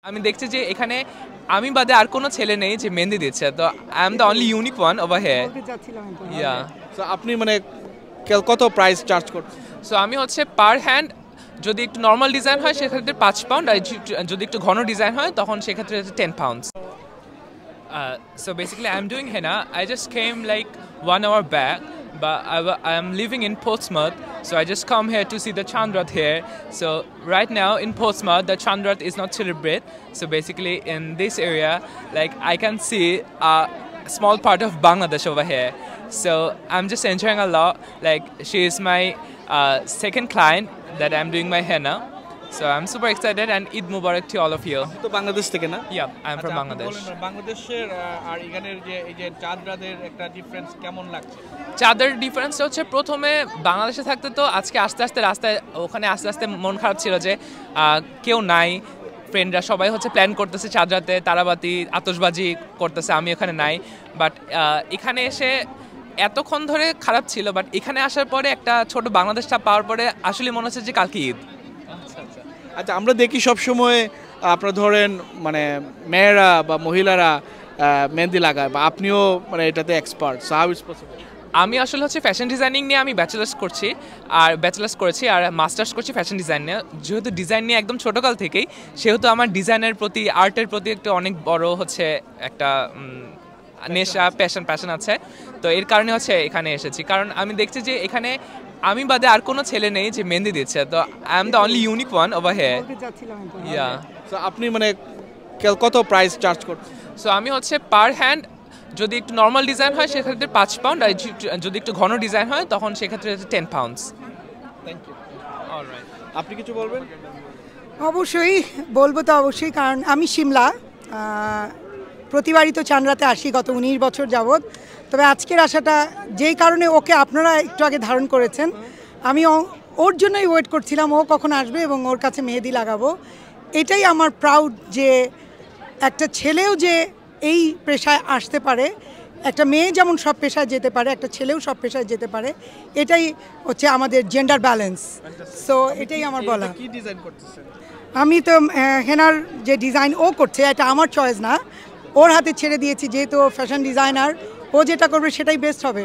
আমি দেখছি যে এখানে আমি বাদে আর কোনো ছেলে নেই যে মেহেন্দি দিচ্ছে, তো I am the only unique one over here. Yeah, so আপনি মানে কত প্রাইস চার্জ করছেন? সো আমি হচ্ছে পার হ্যান্ড যদি একটু নর্মাল ডিজাইন হয় সেক্ষেত্রে 5 পাউন্ড, আর যদি একটু ঘন ডিজাইন হয় তখন সেক্ষেত্রে 10 pounds. So basically I'm doing henna. I just came like 1 hour back, but I'm living in Portsmouth, so I just come here to see the Chandrath here. So right now in Portsmouth the Chandrath is not celebrated, so basically in this area like I can see a small part of Bangladesh over here, so I'm just enjoying a lot. Like she is my second client that I'm doing my henna, so I'm super excited, and Eid Mubarak to all of you. তো বাংলাদেশ থেকে না? Yeah, I'm from Bangladesh. বাংলাদেশের আর এখানের যে এই যে চাঁদরাদের একটা difference কেমন লাগছে? চাঁদের ডিফারেন্স হচ্ছে প্রথমে বাংলাদেশে থাকতে তো আজকে আস্তে আস্তে রাস্তায় ওখানে আস্তে আস্তে মন খারাপ ছিল যে কেউ নাই, ফ্রেন্ডরা সবাই হচ্ছে প্ল্যান করতেছে চাঁদরাতে, তারাবাতি আতশবাজি করতেছে, আমি ওখানে নাই। বাট এখানে এসে এতক্ষণ ধরে খারাপ ছিল, বাট এখানে আসার পরে একটা ছোট বাংলাদেশটা পাওয়ার পরে আসলে মনে হচ্ছে যে কালকে ঈদ। আচ্ছা, আমরা দেখি সব সময় আপনারা ধরেন মানে মেয়েরা বা মহিলারা মেহেন্দি লাগায়, বা আপনিও মানে এটাতে expert, so how is possible? আমি আসলে হচ্ছে ফ্যাশন ডিজাইনিং নিয়ে আমি ব্যাচেলার্স করেছি আর মাস্টার্স করছি ফ্যাশন ডিজাইন নিয়ে। যেহেতু ডিজাইন নিয়ে একদম ছোটোকাল থেকেই, সেহেতু আমার ডিজাইনের প্রতি, আর্টের প্রতি একটা অনেক বড় হচ্ছে একটা নেশা, প্যাশন আছে। তো এর কারণে হচ্ছে এখানে এসেছি, কারণ আমি দেখছি যে এখানে আমি বাদে আর কোনো ছেলে নেই যে মেহেন্দি দিচ্ছে, তো I am the only unique one over here. Yeah, so আপনি মানে কত প্রাইস চার্জ করছেন? সো আমি হচ্ছে পার হ্যান্ড যদি একটু নর্মাল ডিজাইন হয় সেক্ষেত্রে 5 পাউন্ড, আর যদি একটু ঘন ডিজাইন হয় তখন সেক্ষেত্রে 10 পাউন্ডস। Thank you. অলরাইট, আপনি কিছু বলবেন? অবশ্যই বলবো, তো অবশ্যই, কারণ আমি শিমলা প্রতিবারই তো চাঁদরাতে আসি গত 19 বছর যাবৎ। তবে আজকের আশাটা যেই কারণে ওকে আপনারা একটু আগে ধারণ করেছেন, আমি ওর জন্যই ওয়েট করছিলাম ও কখন আসবে এবং ওর কাছে মেহেদি লাগাবো। এটাই আমার প্রাউড যে একটা ছেলেও যে এই পেশায় আসতে পারে, একটা মেয়ে যেমন সব পেশায় যেতে পারে, একটা ছেলেও সব পেশায় যেতে পারে। এটাই হচ্ছে আমাদের জেন্ডার ব্যালেন্স। সো এটাই আমার বলা। কি ডিজাইন করতেছেন? আমি তো হেনার যে ডিজাইন ও করছে এটা আমার চয়েস না, ওর হাতে ছেড়ে দিয়েছি, যেহেতু ফ্যাশন ডিজাইনার, ও যেটা করবে সেটাই বেস্ট হবে।